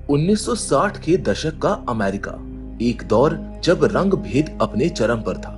1960 के दशक का अमेरिका, एक दौर जब रंग भेद अपने चरम पर था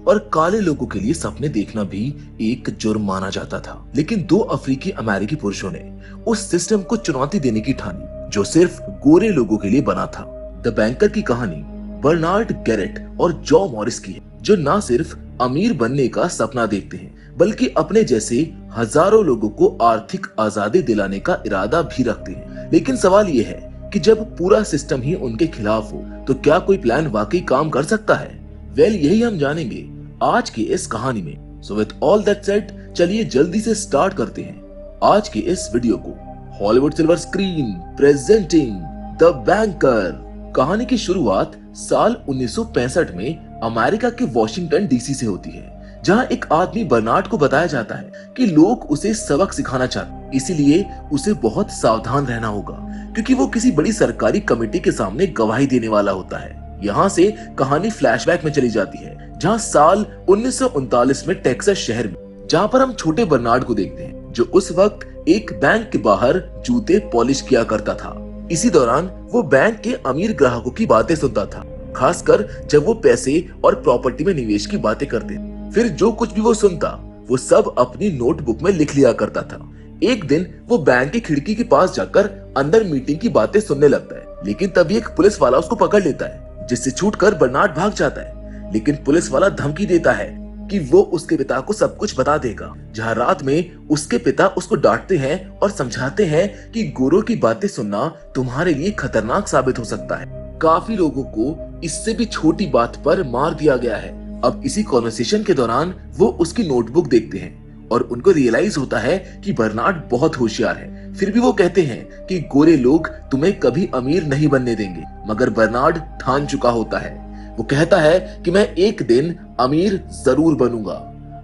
और काले लोगों के लिए सपने देखना भी एक जुर्म माना जाता था। लेकिन दो अफ्रीकी अमेरिकी पुरुषों ने उस सिस्टम को चुनौती देने की ठानी जो सिर्फ गोरे लोगों के लिए बना था। द बैंकर की कहानी बर्नार्ड गैरेट और जॉ मॉरिस की है, जो न सिर्फ अमीर बनने का सपना देखते हैं बल्कि अपने जैसे हजारों लोगों को आर्थिक आजादी दिलाने का इरादा भी रखते हैं। लेकिन सवाल ये है कि जब पूरा सिस्टम ही उनके खिलाफ हो तो क्या कोई प्लान वाकई काम कर सकता है? यही हम जानेंगे आज की इस कहानी में। So with all that said, चलिए जल्दी से स्टार्ट करते हैं आज की इस वीडियो को। Hollywood silver screen presenting the banker. कहानी की शुरुआत साल 1965 में अमेरिका के वॉशिंगटन डीसी से होती है, जहां एक आदमी बर्नार्ड को बताया जाता है कि लोग उसे सबक सिखाना चाहते हैं, इसीलिए उसे बहुत सावधान रहना होगा क्योंकि वो किसी बड़ी सरकारी कमेटी के सामने गवाही देने वाला होता है। यहाँ से कहानी फ्लैशबैक में चली जाती है, जहाँ साल 1939 में टेक्सास शहर में, जहाँ पर हम छोटे बर्नार्ड को देखते हैं जो उस वक्त एक बैंक के बाहर जूते पॉलिश किया करता था। इसी दौरान वो बैंक के अमीर ग्राहकों की बातें सुनता था, खासकर जब वो पैसे और प्रॉपर्टी में निवेश की बातें करते। फिर जो कुछ भी वो सुनता वो सब अपनी नोटबुक में लिख लिया करता था। एक दिन वो बैंक की खिड़की के पास जाकर अंदर मीटिंग की बातें सुनने लगता है, लेकिन तभी एक पुलिस वाला उसको पकड़ लेता है, जिससे छूटकर बर्नार्ड भाग जाता है। लेकिन पुलिस वाला धमकी देता है कि वो उसके पिता को सब कुछ बता देगा। जहाँ रात में उसके पिता उसको डांटते हैं और समझाते हैं कि गोरों की बातें सुनना तुम्हारे लिए खतरनाक साबित हो सकता है। काफी लोगों को इससे भी छोटी बात पर मार दिया गया है। अब इसी कॉन्वर्सेशन के दौरान वो उसकी नोटबुक देखते हैं और उनको रियलाइज होता है कि बर्नार्ड बहुत होशियार है। फिर भी वो कहते हैं कि गोरे लोग तुम्हें कभी अमीर नहीं बनने देंगे, मगर बर्नार्ड ठान चुका होता है। वो कहता है कि मैं एक दिन अमीर जरूर बनूंगा।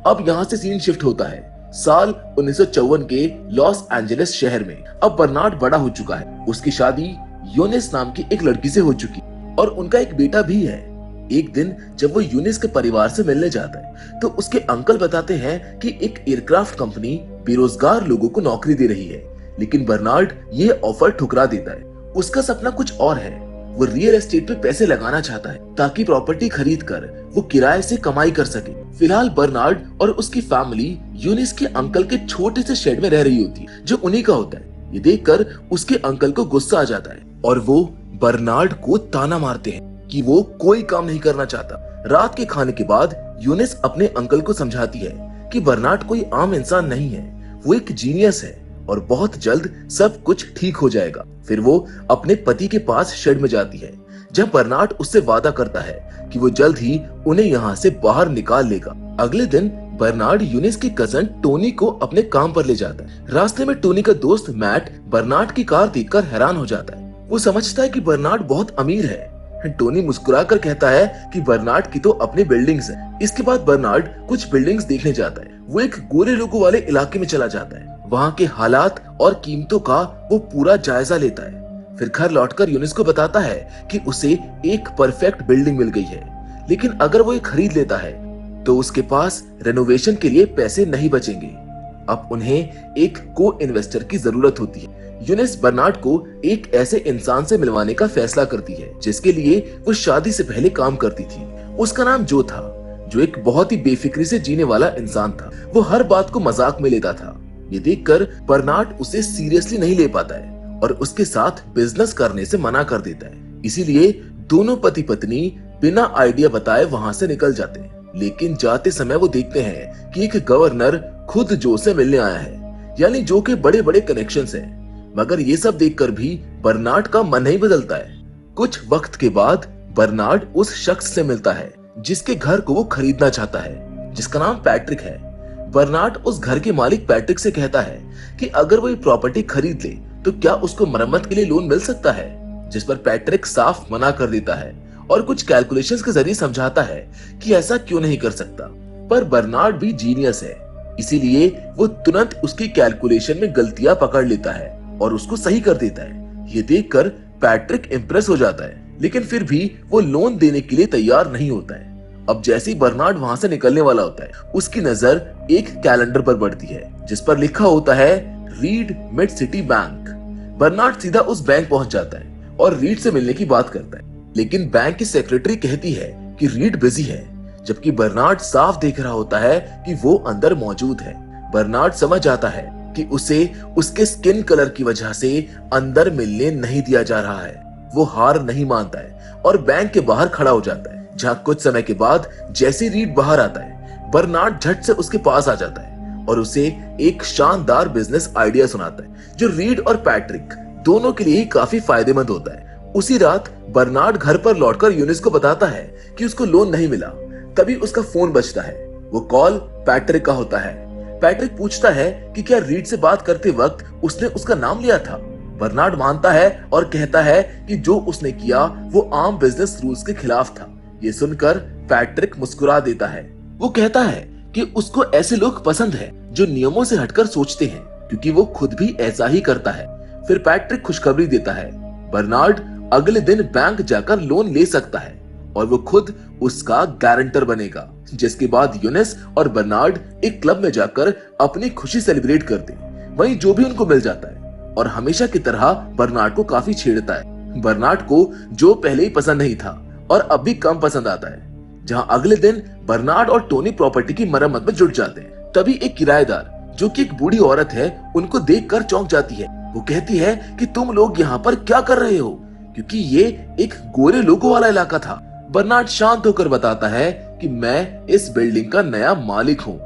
अब यहाँ से सीन शिफ्ट होता है साल 1954 के लॉस एंजलिस शहर में। अब बर्नार्ड बड़ा हो चुका है, उसकी शादी यूनिस नाम की एक लड़की से हो चुकी और उनका एक बेटा भी है। एक दिन जब वो यूनिस के परिवार से मिलने जाता है तो उसके अंकल बताते हैं कि एक एयरक्राफ्ट कंपनी बेरोजगार लोगों को नौकरी दे रही है, लेकिन बर्नार्ड ये ऑफर ठुकरा देता है। उसका सपना कुछ और है, वो रियल एस्टेट पे पैसे लगाना चाहता है ताकि प्रॉपर्टी खरीद कर वो किराए से कमाई कर सके। फिलहाल बर्नार्ड और उसकी फैमिली यूनिस के अंकल के छोटे से शेड में रह रही होती है जो उन्हीं का होता है। ये देखकर उसके अंकल को गुस्सा आ जाता है और वो बर्नार्ड को ताना मारते हैं कि वो कोई काम नहीं करना चाहता। रात के खाने के बाद यूनिस अपने अंकल को समझाती है कि बर्नार्ड कोई आम इंसान नहीं है, वो एक जीनियस है और बहुत जल्द सब कुछ ठीक हो जाएगा। फिर वो अपने पति के पास शेड में जाती है, जब बर्नार्ड उससे वादा करता है कि वो जल्द ही उन्हें यहाँ से बाहर निकाल लेगा। अगले दिन बर्नार्ड यूनिस के कजन टोनी को अपने काम पर ले जाता है। रास्ते में टोनी का दोस्त मैट बर्नार्ड की कार देखकर हैरान हो जाता है। वो समझता है कि बर्नार्ड बहुत अमीर है। टोनी मुस्कुराकर कहता है कि बर्नार्ड की तो अपनी बिल्डिंग्स है। इसके बाद बर्नार्ड कुछ बिल्डिंग्स देखने जाता है। वो एक गोरे लोगों वाले इलाके में चला जाता है, वहाँ के हालात और कीमतों का वो पूरा जायजा लेता है। फिर घर लौटकर यूनिस को बताता है कि उसे एक परफेक्ट बिल्डिंग मिल गई है, लेकिन अगर वो ये खरीद लेता है तो उसके पास रेनोवेशन के लिए पैसे नहीं बचेंगे। अब उन्हें एक को इन्वेस्टर की जरूरत होती है। यूनिस बर्नार्ड को एक ऐसे इंसान से मिलवाने का फैसला करती है जिसके लिए वो शादी से पहले काम करती थी। उसका नाम जो था, जो एक बहुत ही बेफिक्री से जीने वाला इंसान था। वो हर बात को मजाक में लेता था। ये देखकर बर्नार्ड उसे सीरियसली नहीं ले पाता है और उसके साथ बिजनेस करने से मना कर देता है। इसीलिए दोनों पति पत्नी बिना आइडिया बताए वहां से निकल जाते हैं। लेकिन जाते समय वो देखते हैं कि एक गवर्नर खुद जो से मिलने आया है, यानी जो के बड़े बड़े कनेक्शंस हैं। मगर ये सब देखकर भी बर्नार्ड का मन नहीं बदलता है। कुछ वक्त के बाद बर्नार्ड उस शख्स से मिलता है जिसके घर को वो खरीदना चाहता है, जिसका नाम पैट्रिक है। बर्नार्ड उस घर के मालिक पैट्रिक से कहता है कि अगर वो ये प्रॉपर्टी खरीद ले तो क्या उसको मरम्मत के लिए लोन मिल सकता है, जिस पर पैट्रिक साफ मना कर देता है और कुछ कैलकुलेशंस के जरिए समझाता है कि ऐसा क्यों नहीं कर सकता। पर बर्नार्ड भी जीनियस है, इसीलिए वो तुरंत उसकी कैलकुलेशन में गलतियां पकड़ लेता है और उसको सही कर देता है। ये देखकर पैट्रिक इम्प्रेस हो जाता है, लेकिन फिर भी वो लोन देने के लिए तैयार नहीं होता है। अब जैसे ही बर्नार्ड वहां से निकलने वाला होता है, उसकी नजर एक कैलेंडर पर पड़ती है जिस पर लिखा होता है read mid city bank. Bernard सीधा उस बैंक पहुंच जाता है और रीड से मिलने की बात करता है। लेकिन बैंक की सेक्रेटरी कहती है कि रीड बिजी है, जबकि बर्नार्ड साफ देख रहा होता है कि वो अंदर मौजूद है। बर्नार्ड समझ आता है कि उसे उसके स्किन कलर की वजह से अंदर मिलने नहीं दिया जा रहा है। वो हार नहीं मानता है और बैंक के बाहर खड़ा हो जाता है, जहां कुछ समय के बाद जैसे रीड बाहर आता है, बर्नार्ड झट से उसके पास आ जाता है और उसे एक शानदार बिजनेस आइडिया सुनाता है, जो रीड और पैट्रिक दोनों के लिए ही काफी फायदेमंद होता है। उसी रात बर्नार्ड घर पर लौटकर यूनिस को बताता है कि उसको लोन नहीं मिला। तभी उसका फोन बजता है। वो कॉल पैट्रिक का होता है। पैट्रिक पूछता है कि क्या रीड से बात करते वक्त उसने उसका नाम लिया था। बर्नार्ड मानता है और कहता है कि जो उसने किया वो आम बिजनेस रूल्स के खिलाफ था। ये सुनकर पैट्रिक मुस्कुरा देता है। वो कहता है कि उसको ऐसे लोग पसंद है जो नियमों से हटकर सोचते हैं, क्योंकि वो खुद भी ऐसा ही करता है। फिर पैट्रिक खुशखबरी देता है, बर्नार्ड अगले दिन बैंक जाकर लोन ले सकता है और वो खुद उसका गारंटर बनेगा। जिसके बाद यूनिस और बर्नार्ड एक क्लब में जाकर अपनी खुशी सेलिब्रेट करते हैं। वहीं जो भी उनको मिल जाता है और हमेशा की तरह बर्नार्ड को काफी छेड़ता है। बर्नार्ड को जो पहले ही पसंद नहीं था और अब भी कम पसंद आता है। जहां अगले दिन बर्नार्ड और टोनी प्रॉपर्टी की मरम्मत में जुट जाते हैं। तभी एक किराएदार, जो कि एक बूढ़ी औरत है, उनको देखकर चौंक जाती है। वो कहती है कि तुम लोग यहाँ पर क्या कर रहे हो, क्योंकि ये एक गोरे लोगों वाला इलाका था। बर्नार्ड शांत होकर बताता है कि मैं इस बिल्डिंग का नया मालिक हूँ,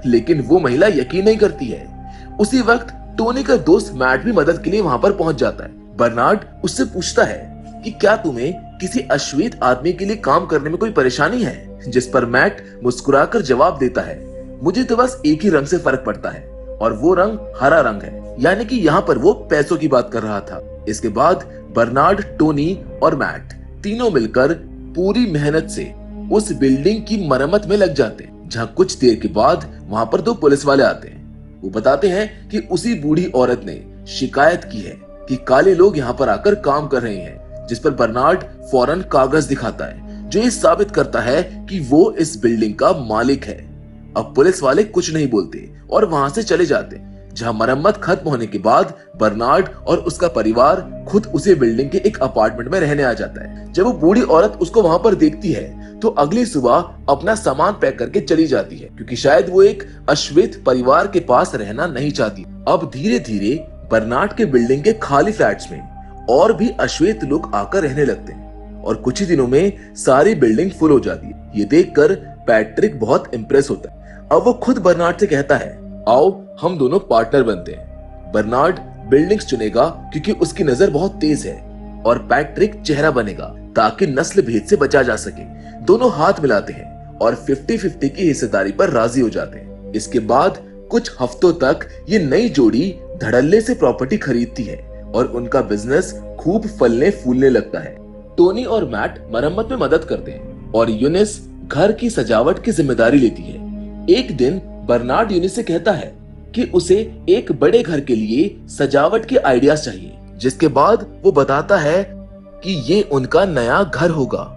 लेकिन वो महिला यकीन नहीं करती है। उसी वक्त टोनी का दोस्त मैट भी मदद के लिए वहाँ पर पहुंच जाता है। बर्नार्ड उससे पूछता है कि क्या तुम्हें किसी अश्वेत आदमी के लिए काम करने में कोई परेशानी है, जिस पर मैट मुस्कुराकर जवाब देता है, मुझे तो बस एक ही रंग से फर्क पड़ता है और वो रंग हरा रंग है। यानी कि यहाँ पर वो पैसों की बात कर रहा था। इसके बाद बर्नार्ड, टोनी और मैट तीनों मिलकर पूरी मेहनत से उस बिल्डिंग की मरम्मत में लग जाते हैं। जहाँ कुछ देर के बाद वहाँ पर दो पुलिस वाले आते हैं। वो बताते हैं कि उसी बूढ़ी औरत ने शिकायत की है कि काले लोग यहाँ पर आकर काम कर रहे हैं, जिस पर बर्नार्ड फौरन कागज दिखाता है जो ये साबित करता है कि वो इस बिल्डिंग का मालिक है। अब पुलिस वाले कुछ नहीं बोलते और वहां से चले जाते। जहां मरम्मत खत्म होने के बाद बर्नार्ड और उसका परिवार खुद उसी बिल्डिंग के एक अपार्टमेंट में रहने आ जाता है। जब वो बूढ़ी औरत उसको वहां पर देखती है तो अगली सुबह अपना सामान पैक करके चली जाती है, क्योंकि शायद वो एक अश्वेत परिवार के पास रहना नहीं चाहती। अब धीरे धीरे बर्नार्ड के बिल्डिंग के खाली फ्लैट्स में और भी अश्वेत लोग आकर रहने लगते हैं और कुछ ही दिनों में सारी बिल्डिंग फुल हो जाती है। ये देखकर पैट्रिक बहुत इंप्रेस होता है। अब वो खुद बर्नार्ड से कहता है, आओ हम दोनों पार्टनर बनते हैं। बर्नार्ड बिल्डिंग्स चुनेगा क्योंकि उसकी नजर बहुत तेज है और पैट्रिक चेहरा बनेगा ताकि नस्ल भेद से बचा जा सके। दोनों हाथ मिलाते हैं और 50-50 की हिस्सेदारी पर राजी हो जाते हैं। इसके बाद कुछ हफ्तों तक ये नई जोड़ी धड़ल्ले से प्रॉपर्टी खरीदती है और उनका बिजनेस खूब फलने फूलने लगता है। टोनी और मैट मरम्मत में मदद करते हैं और यूनिस घर की सजावट की जिम्मेदारी लेती है। एक दिन बर्नार्ड यूनिस से कहता है कि उसे एक बड़े घर के लिए सजावट के आइडियाज चाहिए, जिसके बाद वो बताता है कि ये उनका नया घर होगा।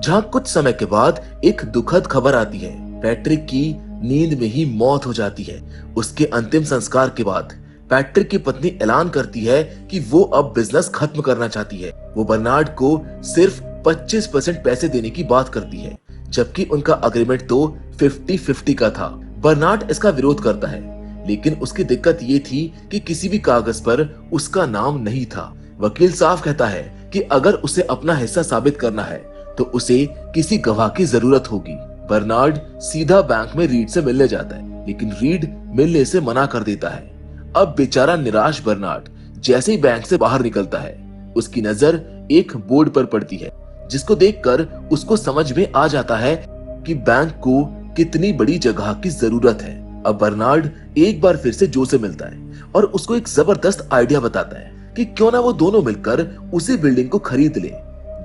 जहां कुछ समय के बाद एक दुखद खबर आती है, पैट्रिक की नींद में ही मौत हो जाती है। उसके अंतिम संस्कार के बाद पैट्रिक की पत्नी ऐलान करती है कि वो अब बिजनेस खत्म करना चाहती है। वो बर्नार्ड को सिर्फ 25% पैसे देने की बात करती है, जबकि उनका अग्रीमेंट तो 50-50 का था। बर्नार्ड इसका विरोध करता है, लेकिन उसकी दिक्कत ये थी कि किसी भी कागज पर उसका नाम नहीं था। वकील साफ कहता है कि अगर उसे अपना हिस्सा साबित करना है तो उसे किसी गवाह की जरूरत होगी। बर्नार्ड सीधा बैंक में रीड से मिलने जाता है, लेकिन रीड मिलने से मना कर देता है। अब बेचारा निराश बर्नार्ड जैसे ही बैंक से बाहर निकलता है, उसकी नजर एक बोर्ड पर पड़ती है, जिसको देखकर उसको समझ में आ जाता है कि बैंक को कितनी बड़ी जगह की जरूरत है। अब बर्नार्ड एक बार फिर से जो से मिलता है और उसको एक जबरदस्त आइडिया बताता है कि क्यों ना वो दोनों मिलकर उसी बिल्डिंग को खरीद ले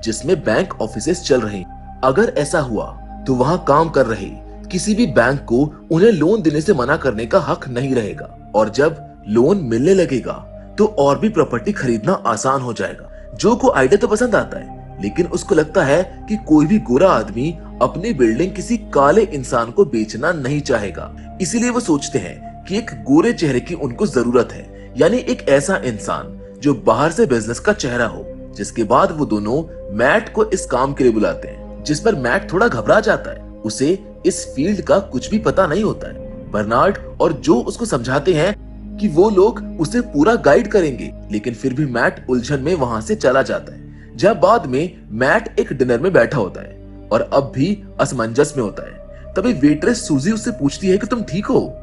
जिसमें बैंक ऑफिसेस चल रहे हैं। अगर ऐसा हुआ तो वहां काम कर रहे किसी भी बैंक को उन्हें लोन देने से मना करने का हक नहीं रहेगा, और जब लोन मिलने लगेगा तो और भी प्रॉपर्टी खरीदना आसान हो जाएगा। जो को आइडिया तो पसंद आता है, लेकिन उसको लगता है कि कोई भी गोरा आदमी अपनी बिल्डिंग किसी काले इंसान को बेचना नहीं चाहेगा। इसीलिए वो सोचते हैं कि एक गोरे चेहरे की उनको जरूरत है, यानी एक ऐसा इंसान जो बाहर से बिजनेस का चेहरा हो, जिसके बाद वो दोनों मैट को इस काम के लिए बुलाते हैं, जिस पर मैट थोड़ा घबरा जाता है। उसे इस फील्ड का कुछ भी पता नहीं होता है। बर्नार्ड और जो उसको समझाते हैं कि वो लोग उसे पूरा गाइड करेंगे, लेकिन फिर भी मैट उलझन में वहां से चला जाता है। जब बाद में मैट एक डिनर में बैठा होता है और अब भी असमंजस में होता है, तभी वेट्रेस सूजी उससे पूछती है कि तुम ठीक हो,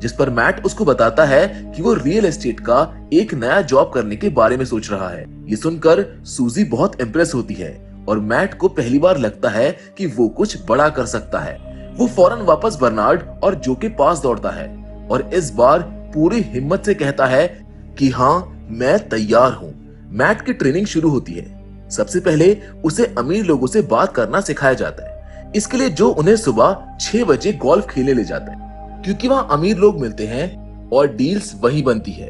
जिस पर मैट उसको बताता है कि वो रियल एस्टेट का एक नया जॉब करने के बारे में सोच रहा है। ये सुनकर सूजी बहुत इम्प्रेस होती है और मैट को पहली बार लगता है कि वो कुछ बड़ा कर सकता है। वो फौरन वापस बर्नार्ड और जो के पास दौड़ता है और इस बार पूरी हिम्मत से कहता है कि हाँ, मैं तैयार हूँ। मैट की ट्रेनिंग शुरू होती है। सबसे पहले उसे अमीर लोगों से बात करना सिखाया जाता है। इसके लिए जो उन्हें सुबह 6 बजे गोल्फ खेलने ले जाता है, क्योंकि वहाँ अमीर लोग मिलते हैं और डील्स वहीं बनती है।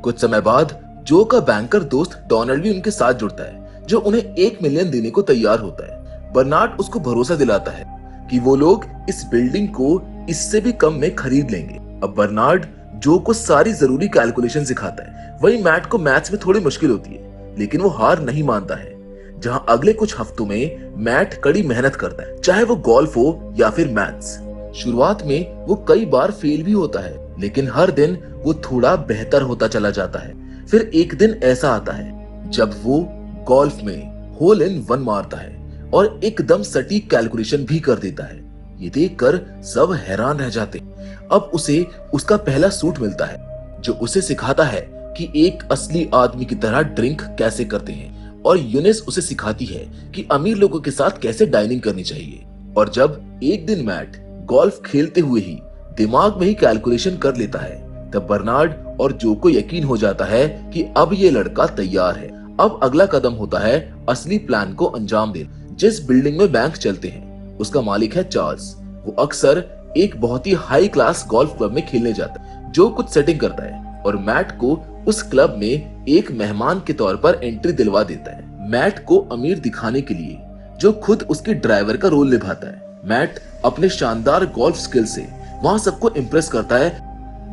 कुछ समय बाद जो का बैंकर दोस्त डोनाल्ड भी उनके साथ जुड़ता है, जो उन्हें 1 मिलियन देने को तैयार होता है। बर्नार्ड उसको भरोसा दिलाता है कि वो लोग इस बिल्डिंग को इससे भी कम में खरीद लेंगे। अब बर्नार्ड जो को सारी जरूरी कैलकुलेशन सिखाता है। वही मैट को मैथ्स में थोड़ी मुश्किल होती है, लेकिन वो हार नहीं मानता है। जहां अगले कुछ हफ्तों में मैट कड़ी मेहनत करता है, चाहे वो गोल्फ हो या फिर मैथ्स। शुरुआत में वो कई बार फेल भी होता है, लेकिन हर दिन वो थोड़ा बेहतर होता चला जाता है। फिर एक दिन ऐसा आता है जब वो गोल्फ में होल इन वन मारता है और एकदम सटीक कैलकुलेशन भी कर देता है। ये देखकर सब हैरान रह जाते हैं। अब उसे उसका पहला सूट मिलता है, जो उसे सिखाता है कि एक असली आदमी की तरह ड्रिंक कैसे करते हैं, और यूनिस उसे सिखाती है कि अमीर लोगों के साथ कैसे डाइनिंग करनी चाहिए। और जब एक दिन मैट गोल्फ खेलते हुए ही दिमाग में ही कैलकुलेशन कर लेता है, तब बर्नार्ड और जो को यकीन हो जाता है कि अब ये लड़का तैयार है। अब अगला कदम होता है असली प्लान को अंजाम देना। जिस बिल्डिंग में बैंक चलते हैं, उसका मालिक है चार्ल्स। वो अक्सर एक बहुत ही हाई क्लास गोल्फ क्लब में खेलने जाता है। जो कुछ सेटिंग करता है और मैट को उस क्लब में एक मेहमान के तौर पर एंट्री दिलवा देता है। मैट को अमीर दिखाने के लिए जो खुद उसके ड्राइवर का रोल निभाता है। मैट अपने शानदार गोल्फ स्किल से वहां सबको इम्प्रेस करता है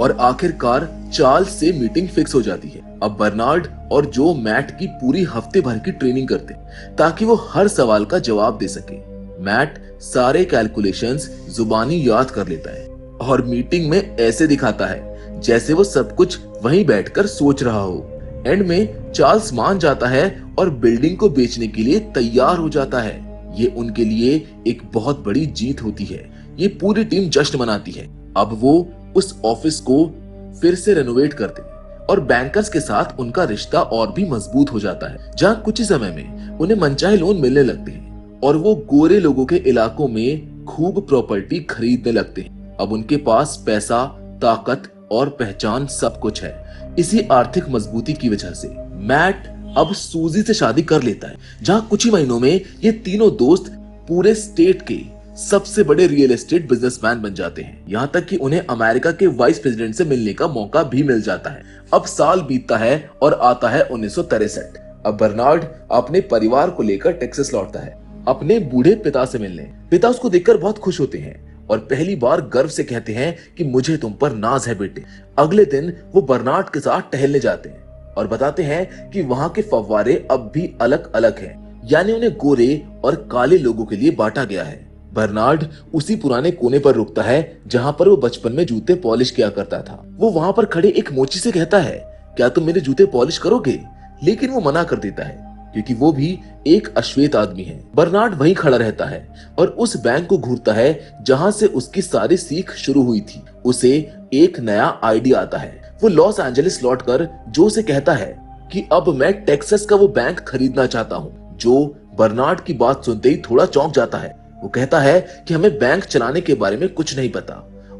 और आखिरकार चार्ल्स से मीटिंग फिक्स हो जाती है। अब बर्नार्ड और जो मैट की पूरी हफ्ते भर की ट्रेनिंग करते हैं ताकि वो हर सवाल का जवाब दे सके। मैट सारे कैलकुलेशंस जुबानी याद कर लेता है और मीटिंग में ऐसे दिखाता है जैसे वो सब कुछ वहीं बैठकर सोच रहा हो। एंड में चार्ल्स मान जाता है और बिल्डिंग को बेचने के लिए तैयार हो जाता है। ये उनके लिए एक बहुत बड़ी जीत होती है। ये पूरी टीम जश्न मनाती है। अब वो उस ऑफिस को फिर से रेनोवेट करते हैं और बैंकर्स के साथ उनका रिश्ता और भी मजबूत हो जाता है, जहां कुछ ही समय में उन्हें मनचाहे लोन मिलने लगते हैं और वो गोरे लोगों के इलाकों में खूब प्रॉपर्टी खरीदने लगते हैं। अब उनके पास पैसा, ताकत और पहचान सब कुछ है। इसी आर्थिक मजबूती की वजह से मैट अब सूजी से शादी कर लेता है, जहां कुछ ही महीनों में ये तीनों दोस्त पूरे स्टेट के सबसे बड़े रियल एस्टेट बिजनेसमैन बन जाते हैं। यहाँ तक कि उन्हें अमेरिका के वाइस प्रेसिडेंट से मिलने का मौका भी मिल जाता है। अब साल बीतता है और आता है 1963। अब बर्नार्ड अपने परिवार को लेकर टेक्सास लौटता है अपने बूढ़े पिता से मिलने। पिता उसको देखकर बहुत खुश होते हैं और पहली बार गर्व से कहते हैं कि मुझे तुम पर नाज है बेटे। अगले दिन वो बर्नार्ड के साथ टहलने जाते हैं और बताते हैं कि वहां के फव्वारे अब भी अलग अलग हैं, यानी उन्हें गोरे और काले लोगों के लिए बांटा गया है। बर्नार्ड उसी पुराने कोने पर रुकता है जहां पर वो बचपन में जूते पॉलिश किया करता था। वो वहां पर खड़े एक मोची से कहता है, क्या तुम मेरे जूते पॉलिश करोगे? लेकिन वो मना कर देता है क्योंकि वो भी एक अश्वेत आदमी है। बर्नार्ड वहीं खड़ा रहता है और उस बैंक को घूरता है जहां से उसकी सारी सीख शुरू हुई थी। उसे एक नया आइडिया आता है। वो लॉस एंजलिस लौटकर जो से कहता है कि अब मैं टेक्सास का वो बैंक खरीदना चाहता हूँ। जो बर्नार्ड की बात सुनते ही थोड़ा चौंक जाता है। वो कहता है कि हमें बैंक चलाने के बारे में कुछ नहीं पता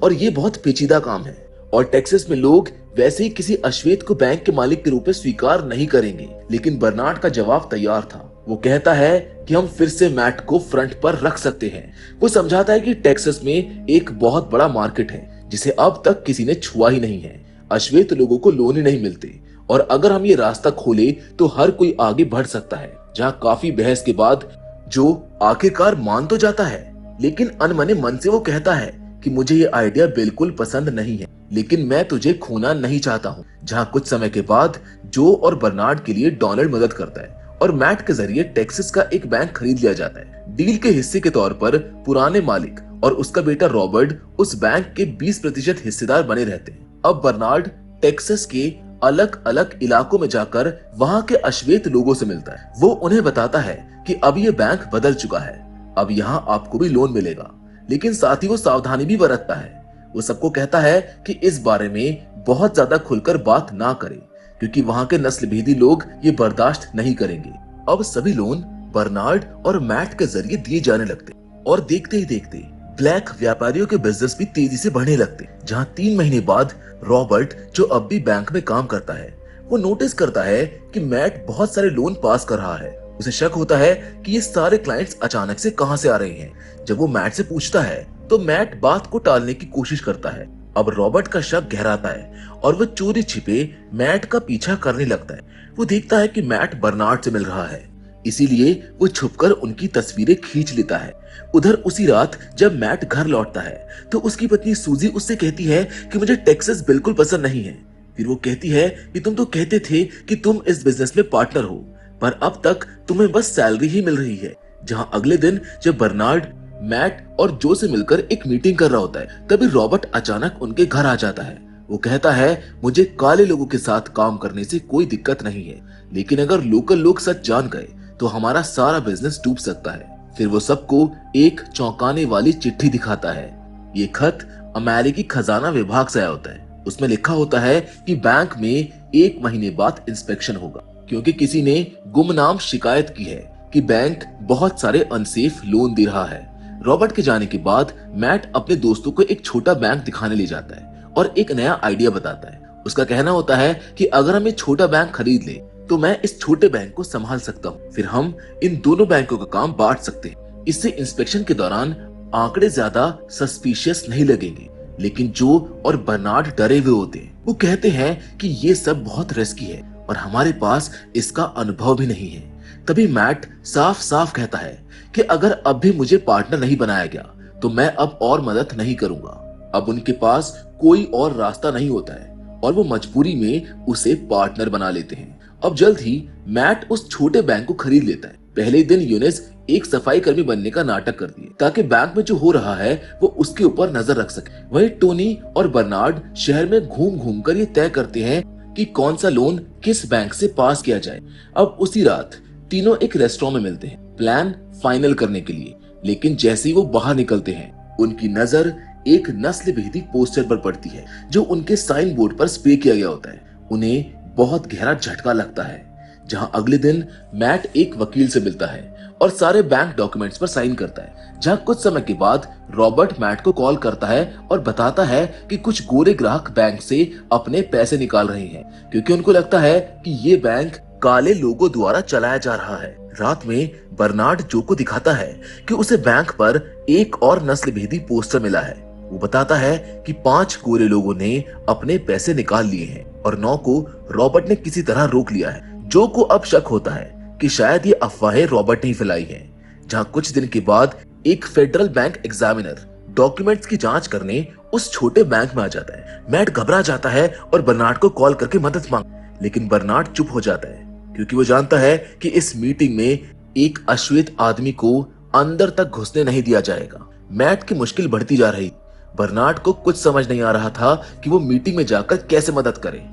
और ये बहुत पेचीदा काम है और टेक्सास में लोग वैसे ही किसी अश्वेत को बैंक के मालिक के रूप में स्वीकार नहीं करेंगे। लेकिन बर्नार्ड का जवाब तैयार था। वो कहता है कि हम फिर से मैट को फ्रंट पर रख सकते हैं। वो समझाता है कि टेक्सास में एक बहुत बड़ा मार्केट है जिसे अब तक किसी ने छुआ ही नहीं है। अश्वेत लोगों को लोन ही नहीं मिलते और अगर हम ये रास्ता खोले तो हर कोई आगे बढ़ सकता है। जहाँ काफी बहस के बाद जो आखिरकार मान तो जाता है, लेकिन अनमने मन से वो कहता है कि मुझे ये आइडिया बिल्कुल पसंद नहीं है, लेकिन मैं तुझे खोना नहीं चाहता हूँ। जहाँ कुछ समय के बाद जो और बर्नार्ड के लिए डोनाल्ड मदद करता है और मैट के जरिए टेक्सास का एक बैंक खरीद लिया जाता है। डील के हिस्से के तौर पर पुराने मालिक और उसका बेटा रॉबर्ट उस बैंक के 20% हिस्सेदार बने रहते हैं। अब बर्नार्ड टेक्सास के अलग अलग इलाकों में जाकर वहां के अश्वेत लोगों से मिलता है। वो उन्हें बताता है कि अब ये बैंक बदल चुका है, अब यहाँ आपको भी लोन मिलेगा, लेकिन साथ ही वो सावधानी भी बरतता है। वो सबको कहता है कि इस बारे में बहुत ज्यादा खुलकर बात ना करें, क्योंकि वहां के नस्लभेदी लोग ये बर्दाश्त नहीं करेंगे। अब सभी लोन बर्नार्ड और मैट के जरिए दिए जाने लगते और देखते ही देखते ब्लैक व्यापारियों के बिजनेस भी तेजी से बढ़ने लगते। जहां 3 महीने बाद रॉबर्ट, जो अब भी बैंक में काम करता है, वो नोटिस करता है कि मैट बहुत सारे लोन पास कर रहा है। उसे शक होता है कि ये सारे क्लाइंट्स अचानक से कहां से आ रहे हैं। जब वो मैट से पूछता है तो मैट बात को टालने की कोशिश करता है। अब रॉबर्ट का शक गहराता है और वो चोरी छिपे मैट का पीछा करने लगता है। वो देखता है कि मैट बर्नार्ड से मिल रहा है, इसीलिए वो छुपकर उनकी तस्वीरें खींच लेता है। उधर उसी रात जब मैट घर लौटता है तो उसकी पत्नी सूजी उससे कहती है कि मुझे टेक्सास बिल्कुल पसंद नहीं है। फिर वो कहती है कि तुम तो कहते थे कि तुम इस बिजनेस में पार्टनर हो, पर अब तक तुम्हें बस सैलरी ही मिल रही है। जहां अगले दिन जब बर्नार्ड मैट और जो से मिलकर एक मीटिंग कर रहा होता है, तभी रॉबर्ट अचानक उनके घर आ जाता है। वो कहता है, मुझे काले लोगों के साथ काम करने से कोई दिक्कत नहीं है, लेकिन अगर लोकल लोग सच जान गए तो हमारा सारा बिजनेस डूब सकता है। फिर वो सबको एक चौंकाने वाली चिट्ठी दिखाता है। ये खत अमेरिकी खजाना विभाग से आया होता है। उसमें लिखा होता है कि बैंक में 1 महीने बाद इंस्पेक्शन होगा, क्योंकि किसी ने गुमनाम शिकायत की है कि बैंक बहुत सारे अनसेफ लोन दे रहा है। रॉबर्ट के जाने के बाद मैट अपने दोस्तों को एक छोटा बैंक दिखाने ले जाता है और एक नया आइडिया बताता है। उसका कहना होता है कि अगर हम एक छोटा बैंक खरीद ले तो मैं इस छोटे बैंक को संभाल सकता हूँ। फिर हम इन दोनों बैंकों का काम बांट सकते हैं। इससे इंस्पेक्शन के दौरान आंकड़े ज्यादा सस्पिशियस नहीं लगेंगे। लेकिन जो और बर्नार्ड डरे हुए होते हैं। वो कहते हैं कि ये सब बहुत रिस्की है और हमारे पास इसका अनुभव भी नहीं है। तभी मैट साफ साफ कहता है कि अगर अब भी मुझे पार्टनर नहीं बनाया गया तो मैं अब और मदद नहीं करूंगा। अब उनके पास कोई और रास्ता नहीं होता है और वो मजबूरी में उसे पार्टनर बना लेते हैं। अब जल्द ही मैट उस छोटे बैंक को खरीद लेता है। पहले दिन यूनिस एक सफाई कर्मी बनने का नाटक करती है ताकि बैंक में जो हो रहा है वो उसके ऊपर नजर रख सके। वहीं टोनी और बर्नार्ड शहर में घूम घूम कर ये तय करते हैं कि कौन सा लोन किस बैंक से पास किया जाए। अब उसी रात तीनों एक रेस्टोरेंट में मिलते हैं प्लान फाइनल करने के लिए। लेकिन जैसे ही वो बाहर निकलते हैं उनकी नजर एक नस्लभेदी पोस्टर पर पड़ती है जो उनके साइन बोर्ड पर स्प्रे किया गया होता है। उन्हें बहुत गहरा झटका लगता है। जहां अगले दिन मैट एक वकील से मिलता है और सारे बैंक डॉक्यूमेंट्स पर साइन करता है। जहां कुछ समय के बाद रॉबर्ट मैट को कॉल करता है और बताता है कि कुछ गोरे ग्राहक बैंक से अपने पैसे निकाल रहे हैं, क्योंकि उनको लगता है कि ये बैंक काले लोगों द्वारा चलाया जा रहा है। रात में बर्नार्ड जो को दिखाता है कि उसे बैंक पर एक और नस्लभेदी पोस्टर मिला है। वो बताता है कि 5 गोरे लोगों ने अपने पैसे निकाल लिए हैं और 9 को रॉबर्ट ने किसी तरह रोक लिया है। जो को अब शक होता है कि शायद ये अफवाहें रॉबर्ट ने ही फैलाई हैं। जहां कुछ दिन के बाद एक फेडरल बैंक एग्जामिनर डॉक्यूमेंट्स की जांच करने उस छोटे बैंक में आ जाता है। मैट घबरा जाता है और बर्नार्ड को कॉल करके मदद मांग, लेकिन बर्नार्ड चुप हो जाता है क्योंकि वो जानता है कि इस मीटिंग में एक अश्वेत आदमी को अंदर तक घुसने नहीं दिया जाएगा। मैट की मुश्किल बढ़ती जा रही। बर्नार्ड को कुछ समझ नहीं आ रहा था कि वो मीटिंग में जाकर कैसे मदद करे।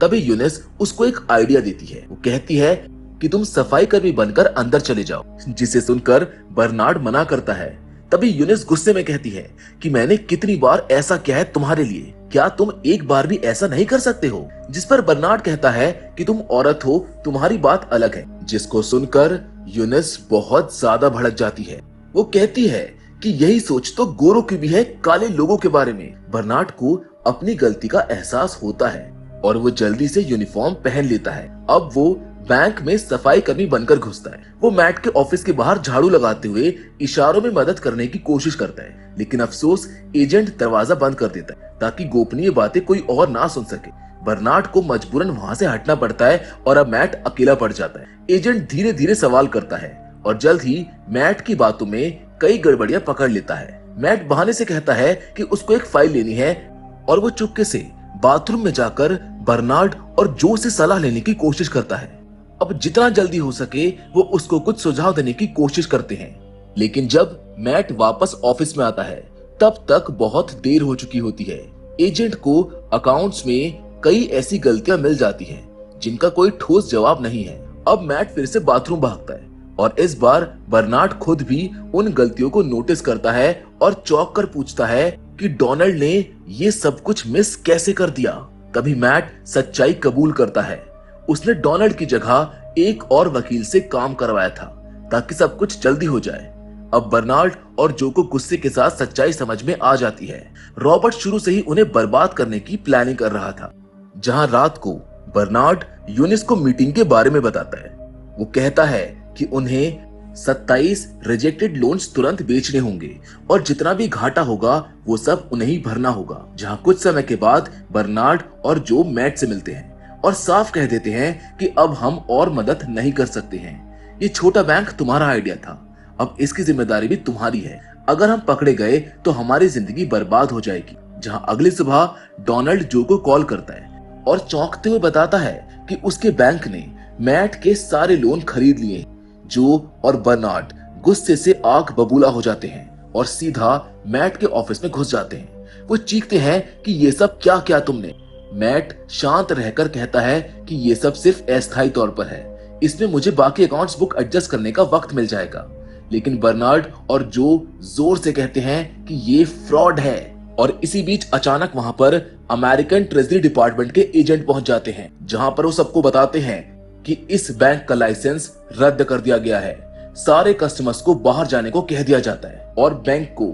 तभी यूनिस उसको एक आइडिया देती है। वो कहती है कि तुम सफाई कर्मी बनकर अंदर चले जाओ, जिसे सुनकर बर्नार्ड मना करता है। तभी यूनिस गुस्से में कहती है कि मैंने कितनी बार ऐसा किया है तुम्हारे लिए, क्या तुम एक बार भी ऐसा नहीं कर सकते हो? जिस पर बर्नार्ड कहता है कि तुम औरत हो, तुम्हारी बात अलग है। जिसको सुनकर यूनिस बहुत ज्यादा भड़क जाती है। वो कहती है कि यही सोच तो गोरों की भी है काले लोगों के बारे में। बर्नार्ड को अपनी गलती का एहसास होता है और वो जल्दी से यूनिफॉर्म पहन लेता है। अब वो बैंक में सफाई कर्मी बनकर घुसता है। वो मैट के ऑफिस के बाहर झाड़ू लगाते हुए इशारों में मदद करने की कोशिश करता है, लेकिन अफसोस एजेंट दरवाजा बंद कर देता है ताकि गोपनीय बातें कोई और ना सुन सके। बर्नार्ड को मजबूरन वहां से हटना पड़ता है और अब मैट अकेला पड़ जाता है। एजेंट धीरे धीरे सवाल करता है और जल्द ही मैट की बातों में कई गड़बड़ियां पकड़ लेता है। मैट बहाने से कहता है कि उसको एक फाइल लेनी है और वो चुपके से बाथरूम में जाकर बर्नार्ड और जो से सलाह लेने की कोशिश करता है। अब जितना जल्दी हो सके वो उसको कुछ सुझाव देने की कोशिश करते हैं। लेकिन जब मैट वापस ऑफिस में आता है तब तक बहुत देर हो चुकी होती है। एजेंट को अकाउंट्स में कई ऐसी गलतियां मिल जाती हैं जिनका कोई ठोस जवाब नहीं है। अब मैट फिर से बाथरूम भागता है और इस बार बर्नार्ड खुद भी उन गलतियों को नोटिस करता है और चौंक कर पूछता है कि डोनाल्ड ने ये सब कुछ मिस कैसे कर दिया। तभी मैट सच्चाई कबूल करता है, उसने डोनाल्ड की जगह एक और वकील से काम करवाया था ताकि सब कुछ जल्दी हो जाए। अब बर्नार्ड और जो को गुस्से के साथ सच्चाई समझ में आ जाती है। रॉबर्ट शुरू से ही उन्हें बर्बाद करने की प्लानिंग कर रहा था। जहां रात को बर्नार्ड यूनिस को मीटिंग के बारे में बताता है। वो कहता है कि उन्हें 27 रिजेक्टेड लोन्स तुरंत बेचने होंगे और जितना भी घाटा होगा वो सब उन्हें ही भरना होगा। जहां कुछ समय के बाद बर्नार्ड और जो मैट से मिलते हैं और साफ कह देते हैं कि अब हम और मदद नहीं कर सकते हैं। ये छोटा बैंक तुम्हारा आइडिया था, अब इसकी जिम्मेदारी भी तुम्हारी है। अगर हम पकड़े गए तो हमारी जिंदगी बर्बाद हो जाएगी। जहां अगली सुबह डोनाल्ड जो को कॉल करता है और चौंकते हुए बताता है कि उसके बैंक ने मैट के सारे लोन खरीद लिए। जो और बर्नार्ड गुस्से से आग बबूला हो जाते हैं और सीधा मैट के ऑफिस में घुस जाते हैं। वो चीखते हैं कि ये सब क्या किया तुमने। मैट शांत रहकर कहता है कि ये सब सिर्फ अस्थायी तौर पर है, इसमें मुझे बाकी अकाउंट्स बुक एडजस्ट करने का वक्त मिल जाएगा। लेकिन बर्नार्ड और जो जोर से कहते हैं कि ये फ्रॉड है। और इसी बीच अचानक वहां पर अमेरिकन ट्रेजरी डिपार्टमेंट के एजेंट पहुंच जाते हैं, जहां पर वो सबको बताते हैं कि इस बैंक का लाइसेंस रद्द कर दिया गया है। सारे कस्टमर्स को बाहर जाने को कह दिया जाता है और बैंक को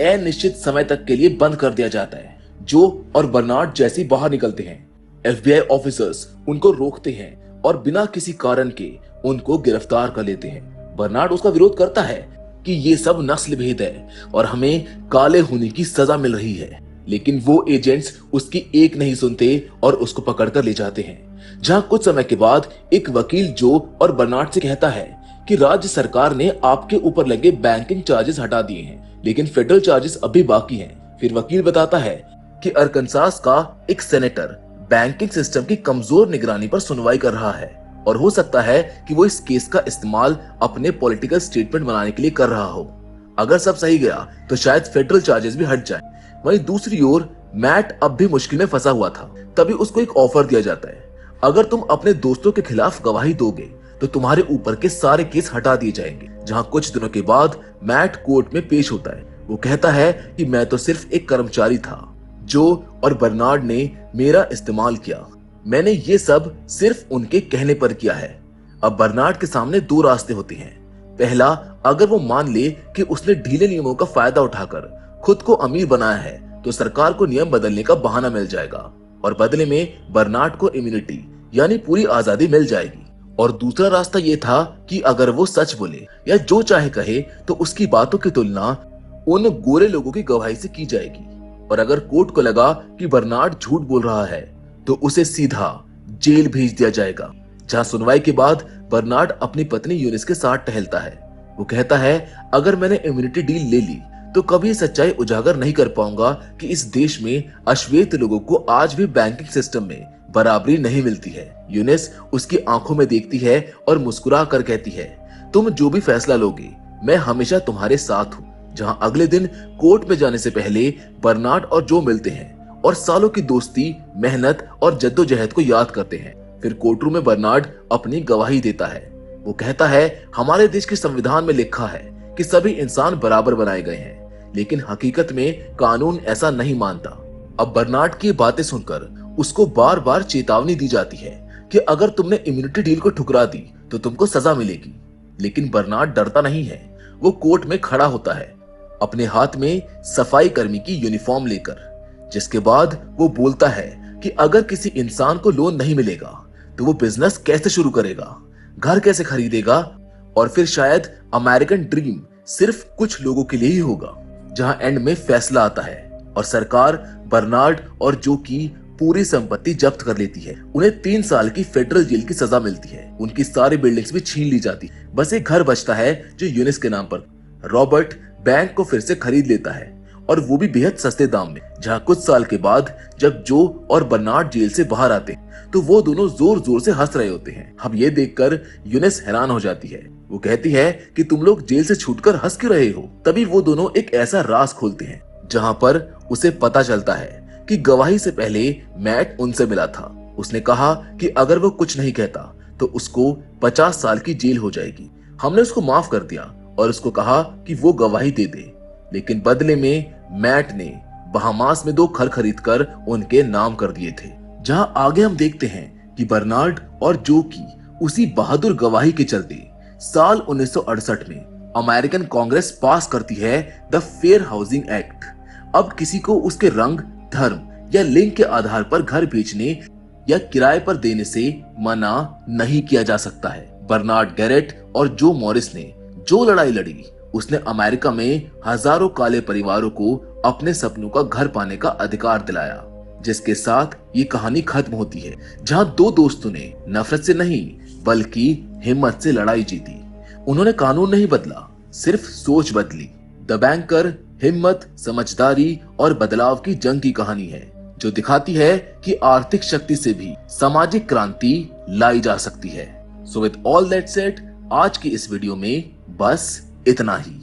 अनिश्चित समय तक के लिए बंद कर दिया जाता है। जो और बर्नार्ड जैसे ही बाहर निकलते हैं, FBI ऑफिसर्स उनको रोकते हैं और बिना किसी कारण के उनको गिरफ्तार कर लेते हैं। बर्नार्ड उसका विरोध करता है कि ये सब नस्ल भेद है और हमें काले होने की सजा मिल रही है। लेकिन वो एजेंट्स उसकी एक नहीं सुनते और उसको पकड़कर ले जाते हैं। जहां कुछ समय के बाद एक वकील जो और बर्नार्ड से कहता है कि राज्य सरकार ने आपके ऊपर लगे बैंकिंग चार्जेस हटा दिए हैं, लेकिन फेडरल चार्जेस अभी बाकी हैं। फिर वकील बताता है कि अरकानसास का एक सेनेटर बैंकिंग सिस्टम की कमजोर निगरानी पर सुनवाई कर रहा है और हो सकता है कि वो इस केस का इस्तेमाल अपने पॉलिटिकल स्टेटमेंट बनाने के लिए कर रहा हो। अगर सब सही गया तो शायद फेडरल चार्जेस भी हट जाएं। वहीं दूसरी ओर मैट अब भी मुश्किल में फंसा हुआ था। तभी उसको एक ऑफर दिया जाता है, अगर तुम अपने दोस्तों के खिलाफ गवाही दोगे तो तुम्हारे ऊपर के सारे केस हटा दिए जाएंगे। जहां कुछ दिनों के बाद मैट कोर्ट में पेश होता है। वो कहता है कि मैं तो सिर्फ एक कर्मचारी था, जो और बर्नार्ड ने मेरा इस्तेमाल किया। मैंने ये सब सिर्फ उनके कहने पर किया है। अब बर्नार्ड के सामने दो रास्ते होते हैं। पहला, अगर वो मान ले कि उसने ढीले नियमों का फायदा उठाकर खुद को अमीर बनाया है तो सरकार को नियम बदलने का बहाना मिल जाएगा और बदले में बर्नार्ड को इम्यूनिटी यानी पूरी आजादी मिल जाएगी। और दूसरा रास्ता ये था कि अगर वो सच बोले या जो चाहे कहे तो उसकी बातों की तुलना उन गोरे लोगों की गवाही से की जाएगी। और अगर कोर्ट को लगा कि बर्नार्ड झूठ बोल रहा है तो उसे सीधा जेल भेज दिया जाएगा। जहां सुनवाई के बाद बर्नार्ड अपनी पत्नी यूनिस के साथ टहलता है। वो कहता है, अगर मैंने इम्यूनिटी डील ले ली तो कभी सच्चाई उजागर नहीं कर पाऊंगा कि इस देश में अश्वेत लोगों को आज भी बैंकिंग सिस्टम में बराबरी नहीं मिलती है। यूनिस उसकी आंखों में देखती है और मुस्कुरा कर कहती है, तुम जो भी फैसला लोगे मैं हमेशा तुम्हारे साथ हूँ। जहां अगले दिन कोर्ट में जाने से पहले बर्नार्ड और जो मिलते हैं और सालों की दोस्ती, मेहनत और जद्दोजहद को याद करते हैं। फिर कोर्टरूम में बर्नार्ड अपनी गवाही देता है। वो कहता है, हमारे देश के संविधान में लिखा है कि सभी इंसान बराबर बनाए गए हैं, लेकिन हकीकत में कानून ऐसा नहीं मानता। अब बर्नार्ड की बातें सुनकर उसको बार बार चेतावनी दी जाती है कि अगर तुमने इम्यूनिटी डील को ठुकरा दी तो तुमको सजा मिलेगी। लेकिन बर्नार्ड डरता नहीं है। वो कोर्ट में खड़ा होता है अपने हाथ में सफाई कर्मी की यूनिफॉर्म लेकर, जिसके बाद वो बोलता है कि अगर किसी इंसान को लोन नहीं मिलेगा तो वो बिजनेस कैसे शुरू करेगा, घर कैसे खरीदेगा, और फिर शायद अमेरिकन ड्रीम सिर्फ कुछ लोगों के लिए ही होगा। जहां एंड में फैसला आता है और सरकार बर्नार्ड और जो की पूरी संपत्ति जब्त कर लेती है। उन्हें 3 साल की फेडरल जेल की सजा मिलती है। उनकी सारी बिल्डिंग्स भी छीन ली जाती है। बस एक घर बचता है जो यूनिस के नाम पर। रॉबर्ट बैंक को फिर से खरीद लेता है और वो भी बेहद सस्ते दाम में। जहाँ कुछ साल के बाद जब जो और बर्नार्ड जेल से बाहर आते हैं तो वो दोनों जोर जोर से हंस रहे होते हैं। अब ये देखकर यूनिस हैरान हो जाती है। वो कहती है कि तुम लोग जेल से छूटकर हंस क्यों रहे हो। तभी वो दोनों एक ऐसा राज खोलते हैं जहाँ पर उसे पता चलता है कि गवाही से पहले मैट उनसे मिला था। उसने कहा कि अगर वो कुछ नहीं कहता तो उसको 50 साल की जेल हो जाएगी। हमने उसको माफ कर दिया और उसको कहा कि वो गवाही दे दे, लेकिन बदले में मैट ने बहामास में 2 घर खरीदकर उनके नाम कर दिए थे। जहां आगे हम देखते हैं कि बर्नार्ड और जो की उसी बहादुर गवाही के चलते साल 1968 में अमेरिकन कांग्रेस पास करती है द फेयर हाउसिंग एक्ट। अब किसी को उसके रंग, धर्म या लिंग के आधार पर घर बेचने या किराए पर देने से मना नहीं किया जा सकता है। बर्नार्ड गैरेट और जो मॉरिस ने जो लड़ाई लड़ी, उसने अमेरिका में हजारों काले परिवारों को अपने सपनों का घर पाने का अधिकार दिलाया, जिसके साथ ये कहानी खत्म होती है। जहां 2 दोस्तों ने नफरत से नहीं बल्कि हिम्मत से लड़ाई जीती। उन्होंने कानून नहीं बदला, सिर्फ सोच बदली। द बैंकर हिम्मत, समझदारी और बदलाव की जंग की कहानी है, जो दिखाती है कि आर्थिक शक्ति से भी सामाजिक क्रांति लाई जा सकती है। So with all that said, आज की इस वीडियो में बस इतना ही।